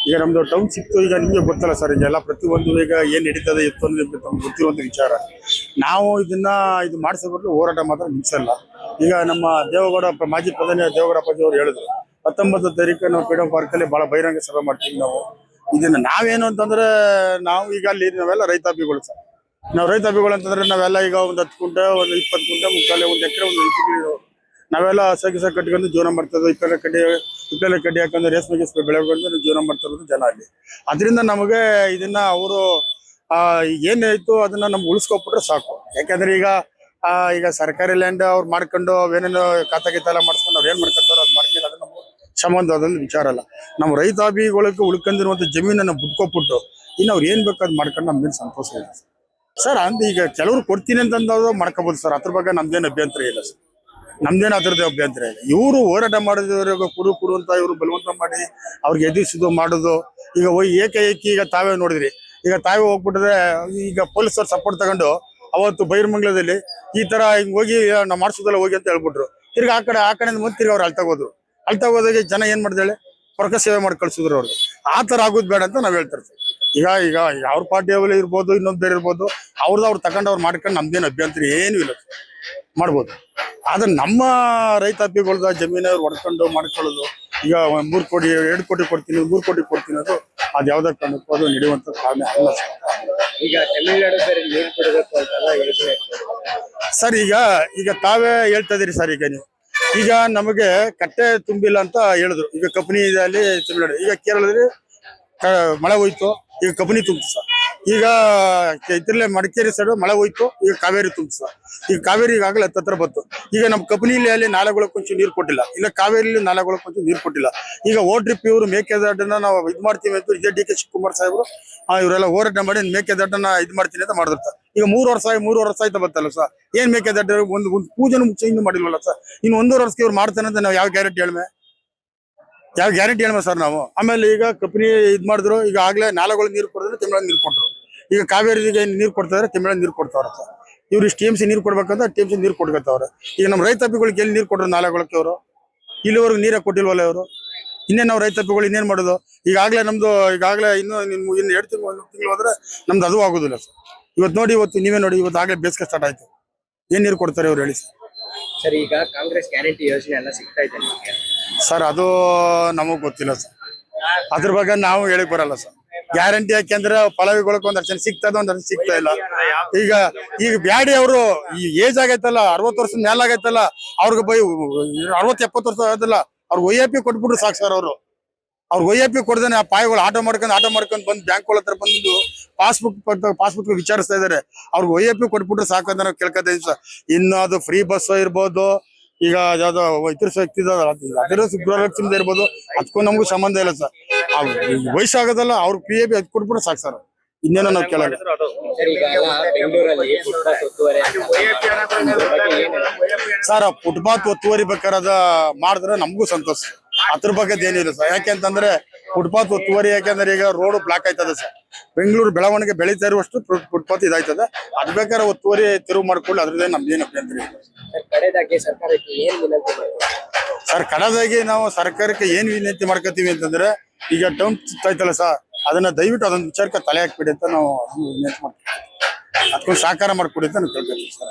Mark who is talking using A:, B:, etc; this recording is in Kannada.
A: ಈಗ ನಮ್ದು ಟೌನ್ ಸಿಕ್ತು. ಈಗ ನಿಮಗೆ ಗೊತ್ತಲ್ಲ ಸರ್, ಈಗೆಲ್ಲ ಪ್ರತಿಯೊಂದು ಈಗ ಏನ್ ನಡೀತದೆ ಇತ್ತು ಅನ್ನೋದು ತಮ್ಗೆ ಗೊತ್ತಿರುವಂತ ವಿಚಾರ. ನಾವು ಇದು ಮಾಡಿಸೋಬಿಟ್ಟು ಹೋರಾಟ ಮಾತ್ರ ನಿಲ್ಸಲ್ಲ. ಈಗ ನಮ್ಮ ದೇವೇಗೌಡ ಮಾಜಿ ಪ್ರಧಾನಿ ದೇವೇಗೌಡ ಅಪ್ಪಾಜಿ ಅವರು ಹೇಳಿದ್ರು 19 ತಾರೀಕು ನಾವು ಫ್ರೀಡಂ ಪಾರ್ಕ್ ಅಲ್ಲಿ ಬಹಳ ಬಹಿರಂಗ ಸಭೆ ಮಾಡ್ತೀವಿ. ನಾವು ಇದನ್ನ ನಾವೇನು ಅಂತಂದ್ರೆ ನಾವು ಈಗ ಅಲ್ಲಿ ನಾವೆಲ್ಲ ರೈತಾಪಿಗಳು ಸರ್. ನಾವು ರೈತಾಪಿಗಳು ಅಂತಂದ್ರೆ ನಾವೆಲ್ಲ ಈಗ ಒಂದು 10 ಗುಂಟೆ, ಒಂದು 20 ಗುಂಟೆ, ಮುಕ್ಕಾಲೆ, 1 ಎಕರೆ, ಒಂದು 20 ಕಿಲೋ ನಾವೆಲ್ಲ ಹಸ ಕಟ್ಕೊಂಡು ಜೀವನ ಮಾಡ್ತದೆ. ಇಪ್ಪೆಲ್ಲ ಕಡ್ಡಿ ಹಾಕೊಂಡು ರೇಷ್ಮೆ ಬೆಳೆಕೊಂಡು ಜೀವನ ಮಾಡ್ತಾ ಇರೋದು ಜನ ಅಲ್ಲಿ. ಅದರಿಂದ ನಮಗೆ ಇದನ್ನ ಅವರು ಏನಾಯ್ತು ಅದನ್ನ ನಮ್ಗೆ ಉಳಿಸ್ಕೊಬಿಟ್ರೆ ಸಾಕು. ಯಾಕಂದ್ರೆ ಈಗ ಸರ್ಕಾರಿ ಲ್ಯಾಂಡ್ ಅವ್ರು ಮಾಡ್ಕೊಂಡು ಅವೇನೇನು ಖಾತಾ ಎಲ್ಲ ಮಾಡಿಸ್ಕೊಂಡು ಅವ್ರು ಏನ್ ಮಾಡ್ಕೊತಾರೋ ಅದು ಮಾಡ್ಕೊಂಡು ಅದು ನಮ್ಗೆ ಸಂಬಂಧವಾದಲ್ಲಿ ವಿಚಾರ ಅಲ್ಲ. ನಮ್ಮ ರೈತಾಭಿಗಳಿಗೆ ಉಳ್ಕೊಂಡಿರುವಂತ ಜಮೀನನ್ನ ಬಿಟ್ಕೊಟ್ಬಿಟ್ಟು ಇನ್ನು ಅವ್ರು ಏನ್ ಬೇಕು ಅದು ಮಾಡ್ಕೊಂಡು ನಮ್ದೇನು ಸಂತೋಷ ಇಲ್ಲ ಸರ್. ಈಗ ಕೆಲವ್ರು ಕೊಡ್ತೀನಿ ಅಂತಂದವರು ಮಾಡ್ಕೋಬಹುದು ಸರ್. ಅದ್ರ ಬಗ್ಗೆ ನಮ್ದೇನು ಅಭ್ಯಂತರ ಇಲ್ಲ ಸರ್. ನಮ್ದೇನು ಅದರದ್ದು ಅಭ್ಯಂತರ ಇಲ್ಲ. ಇವರು ಹೋರಾಟ ಮಾಡಿದವ್ರಿಗೆ ಕುರು ಅಂತ ಇವರು ಬಲವಂತ ಮಾಡಿ ಅವ್ರಿಗೆ ಎದುರಿಸೋದು ಮಾಡೋದು. ಈಗ ಏಕಾಏಕಿ ಈಗ ತಾವೇ ನೋಡಿದ್ರಿ, ಈಗ ತಾವೇ ಹೋಗ್ಬಿಟ್ಟಿದ್ರೆ ಈಗ ಪೊಲೀಸರು ಸಪೋರ್ಟ್ ತಗೊಂಡು ಅವತ್ತು ಬೈರ್ಮಂಗ್ಲದಲ್ಲಿ ಈ ತರ ಹಿಂಗ್ ಹೋಗಿ ನಾವು ಮಾಡಿಸೋದಲ್ಲ ಹೋಗಿ ಅಂತ ಹೇಳ್ಬಿಟ್ರು. ತಿರ್ಗಿ ಆ ಕಡೆಯಿಂದ ಮುಂದೆ ತಿರ್ಗಿ ಅವ್ರು ಅಳ್ತಾಗೋದಾಗೆ ಜನ ಏನ್ ಮಾಡಿದಾಳೆ ಪರಕ ಸೇವೆ ಮಾಡಿ ಕಳ್ಸಿದ್ರು ಅವ್ರಿಗೆ. ಆ ತರ ಆಗೋದು ಬೇಡ ಅಂತ ನಾವ್ ಹೇಳ್ತಾರೆ. ಈಗ ಅವ್ರ ಪಾರ್ಟಿ ಅವಲ್ಲಿ ಇರ್ಬೋದು, ಇನ್ನೊಂದು ಬೇರೆ ಇರ್ಬೋದು, ಅವ್ರು ತಗೊಂಡು ಅವ್ರು ಮಾಡ್ಕೊಂಡು ನಮ್ದೇನು ಅಭ್ಯಂತರ ಏನು ಇಲ್ಲ ಮಾಡ್ಬೋದು. ಆದ್ರೆ ನಮ್ಮ ರೈತಾಪಿಗಳ್ದ ಜಮೀನವ್ರು ಹೊಡ್ಕೊಂಡು ಮಾಡ್ಕೊಳ್ಳೋದು, ಈಗ 3 ಕೋಟಿ 2 ಕೋಟಿ ಕೊಡ್ತೀನಿ 3 ಕೋಟಿ ಕೊಡ್ತೀನಿ ಅದು ಯಾವ್ದೇ ಕಾರಣಕ್ಕೂ ಅದು ನಡೆಯುವಂತ ಕಾರಣ ಅಲ್ಲ
B: ಈಗ ತಮಿಳುನಾಡು ಬೇರೆ ನೀರು ಬಿಡಬೇಕು ಅಂತೆಲ್ಲ ಯೋಚನೆ
A: ಸರ್. ಈಗ ತಾವೇ ಹೇಳ್ತಾ ಇದೀರಿ ಸರ್. ಈಗ ನಮಗೆ ಕಟ್ಟೆ ತುಂಬಿಲ್ಲ ಅಂತ ಹೇಳಿದ್ರು. ಈಗ ಕಬಿನಿ ಇದೆ ಅಲ್ಲಿ ತಮಿಳುನಾಡು. ಈಗ ಕೇರಳದಲ್ಲಿ ಮಳೆ ಹೋಯ್ತು, ಈಗ ಕಬಿನಿ ತುಂಬಿತು ಸರ್. ಈಗ ಇದ್ರಲ್ಲೇ ಮಡಿಕೇರಿ ಸೈಡ್ ಮಳೆ ಹೋಯ್ತು, ಈಗ ಕಾವೇರಿ ತುಂಬಿತು ಸರ್. ಈಗ ಕಾವೇರಿ ಈಗಾಗಲೇ ಹತ್ತತ್ರ ಬಂತು. ಈಗ ನಮ್ಮ ಕಬಿನಿಲಿ ಅಲ್ಲಿ ನಾಲೆಗಳಿಗೆ ಕೊಂಚ ನೀರು ಕೊಟ್ಟಿಲ್ಲ, ಇಲ್ಲ ಕಾವೇರಿಲಿ ನಾಲೆಗಳಿಗೆ ಕೊಂಚ ನೀರು ಕೊಟ್ಟಿಲ್ಲ. ಈಗ ಓಟ್ರಿಪ್ ಇವರು ಮೇಕೆದಾಟನ್ನ ನಾವು ಇದು ಮಾಡ್ತೀವಿ ಅಂತ ಇದೇ ಡಿ ಕೆ ಶಿವಕುಮಾರ್ ಸಾಹೇಬರು ಇವರೆಲ್ಲ ಹೋರಾಟ ಮಾಡಿ ಮೇಕೆದಾಟನ್ನ ಇದು ಮಾಡ್ತೀನಿ ಅಂತ ಮಾಡಿದ್ರು. ಈಗ 3 ವರ್ಷ ಆಯ್ತಾ ಬರ್ತಲ್ಲ ಸರ್. ಏನ್ ಮೇಕೆದಾಟ ಒಂದು ಪೂಜೆನೂ ಚೇಂಜ್ ಮಾಡಿಲ್ವಲ್ಲ ಸರ್. ಇನ್ನು 1.5 ವರ್ಷಕ್ಕೆ ಇವ್ರು ಮಾಡ್ತಾನೆ ಅಂತ ನಾವು ಯಾವ ಗ್ಯಾರಂಟಿ ಹೇಳ್ಮೆ ಸರ್ ನಾವು. ಆಮೇಲೆ ಈಗ ಕಬಿನಿ ಇದ್ ಮಾಡಿದ್ರು, ಈಗ ಆಗ್ಲೇ ನಾಲೆಗಳು ನೀರು ಕೊಡಿದ್ರೆ ತಮಿಳ್ನಾಡು ನೀರು ಕೊಟ್ಟರು. ಈಗ ಕಾವೇರಿಗೆ ನೀರು ಕೊಡ್ತಾ ಇದ್ರೆ ತಮಿಳ್ನಾಡು ನೀರು ಕೊಡ್ತಾವ್ರ ಸರ್. ಇವ್ರು ಇಷ್ಟು TMC ನೀರು ಕೊಡ್ಬೇಕಂತ TMC ನೀರು ಕೊಡ್ಕೊತಾವ್ರೆ. ಈಗ ನಮ್ಮ ರೈತಾಪಿಗಳಿಗೆ ಎಲ್ಲಿ ನೀರು ಕೊಟ್ರು ನಾಲೆಗಳಕ್ಕೆ ಅವರು? ಇಲ್ಲಿವರೆಗೂ ನೀರೇ ಕೊಟ್ಟಿಲ್ವಲ್ಲ ಅವರು. ಇನ್ನೇನು ನಾವು ರೈತಾಪಿಗಳು ಇನ್ನೇನ್ ಮಾಡೋದು? ಈಗಾಗಲೇ ಇನ್ನು 2 ತಿಂಗಳು 1 ತಿಂಗಳು ಹೋದ್ರೆ ನಮ್ದು ಅದು ಆಗೋದಿಲ್ಲ ಸರ್. ಇವತ್ತು ನೋಡಿ, ನೀವೇ ನೋಡಿ, ಇವತ್ತು ಆಗ್ಲೇ ಬೇಸಿಗೆ ಸ್ಟಾರ್ಟ್ ಆಯ್ತು. ಏನ್ ನೀರು ಕೊಡ್ತಾರೆ ಅವ್ರು ಹೇಳಿ ಸರ್?
B: ಸರ್, ಈಗ ಕಾಂಗ್ರೆಸ್ ಗ್ಯಾರಂಟಿ ಯೋಜನೆ ಎಲ್ಲ ಸಿಗ್ತಾ ಇದೆ ನಿಮಗೆ
A: ಸರ್? ಅದು ನಮಗ್ ಗೊತ್ತಿಲ್ಲ ಸರ್. ಅದ್ರ ಬಗ್ಗೆ ನಾವು ಹೇಳಿಕ್ ಬರಲ್ಲ ಸರ್. ಗ್ಯಾರಂಟಿ ಯಾಕೆಂದ್ರೆ ಫಲಾವಿಗಳಿಗೆ ಒಂದಷ್ಟು ಜನ ಸಿಗ್ತದ, ಒಂದಷ್ಟು ಸಿಗ್ತಾ ಇಲ್ಲ. ಈಗ ಬ್ಯಾಡಿ ಅವರು ಈ ಏಜ್ ಆಗೈತಲ್ಲ, 60 ವರ್ಷದ ಮೇಲೆ ಆಗೈತಲ್ಲ, ಅವ್ರಿಗೆ 60-70 ವರ್ಷ ಆಗೈತಲ್ಲ, ಅವ್ರಿಗೆ OAP ಕೊಟ್ಬಿಟ್ರು ಸಾಕು ಸರ್. ಅವ್ರಿಗೆ OAP ಕೊಡ್ದೇನೆ ಆ ಪಾಯಿಗಳು ಆಟೋ ಮಾಡ್ಕೊಂಡು ಬಂದು ಬ್ಯಾಂಕ್ಗಳ ಹತ್ರ ಬಂದು ಪಾಸ್ಬುಕ್ ವಿಚಾರಿಸ್ತಾ ಇದಾರೆ. ಅವ್ರಿಗೆ OAP ಕೊಟ್ಬಿಟ್ರು ಸಾಕು ಅಂತ ನಾವು ಕೇಳ್ಕೊತಾ ಇದೀವಿ ಸರ್. ಇನ್ನು ಅದು ಫ್ರೀ ಬಸ್ ಇರ್ಬೋದು, ಈಗ ಯಾವ್ದೋ ಇತರ ಶಕ್ತಿ ಅದರ ಗೃಹಲಕ್ಷ್ಮಿ ಇರ್ಬೋದು, ಅದಕ್ಕೂ ನಮಗೂ ಸಂಬಂಧ ಇಲ್ಲ ಸರ್. ವಯಸ್ಸಾಗೋದಲ್ಲ, ಅವ್ರಿಗೆ PAP ಅದು ಕೊಟ್ಬಿಟ್ರೆ ಸಾಕು ಸರ್. ಇನ್ನೇನೋ ನಾವು ಕೇಳಲ್ಲ ಸರ್. ಫುಟ್ಪಾತ್ ಒತ್ತುವರಿ ಬೇಕಾರದ ಮಾಡಿದ್ರೆ ನಮಗೂ ಸಂತೋಷ. ಅದ್ರ ಬಗ್ಗೆ ಏನಿಲ್ಲ ಸರ್. ಯಾಕೆಂತಂದ್ರೆ ಫುಟ್ಪಾತ್ ಒತ್ತುವರಿ ಯಾಕೆಂದ್ರೆ ಈಗ ರೋಡ್ ಬ್ಲಾಕ್ ಆಯ್ತದೆ ಸರ್. ಬೆಂಗಳೂರು ಬೆಳವಣಿಗೆ ಬೆಳೀತಾ ಇರುವಷ್ಟು ಫುಟ್ಪಾತ್ ಇದಾಯ್ತದೆ. ಅದ್ ಬೇಕಾದ್ರೆ ಒತ್ತುವರಿ ತೆರವು ಮಾಡ್ಕೊಳ್ಳಿ, ಅದ್ರದ್ದೇನು ನಮ್ದೇನು ಅಭ್ಯಂತರ ಇಲ್ಲ ಸರ್. ಕಡೆದಾಗಿ ನಾವು ಸರ್ಕಾರಕ್ಕೆ ಏನ್ ವಿನಂತಿ ಮಾಡ್ಕೋತೀವಿ ಅಂತಂದ್ರೆ, ಈಗ ಟೌನ್ ಆಯ್ತಲ್ಲ ಸರ್, ಅದನ್ನ ದಯವಿಟ್ಟು ಅದೊಂದು ವಿಚಾರಕ್ಕೆ ತಲೆ ಹಾಕ್ಬಿಡಿ ಅಂತ ನಾವು ವಿನಂತಿ ಮಾಡ್ತೀವಿ. ಅದಕ್ಕೊಂದು ಸಹಕಾರ ಮಾಡ್ಕೊಡಿ ಅಂತ ನಾವು ಕೇಳ್ಕೊತೀವಿ ಸರ್.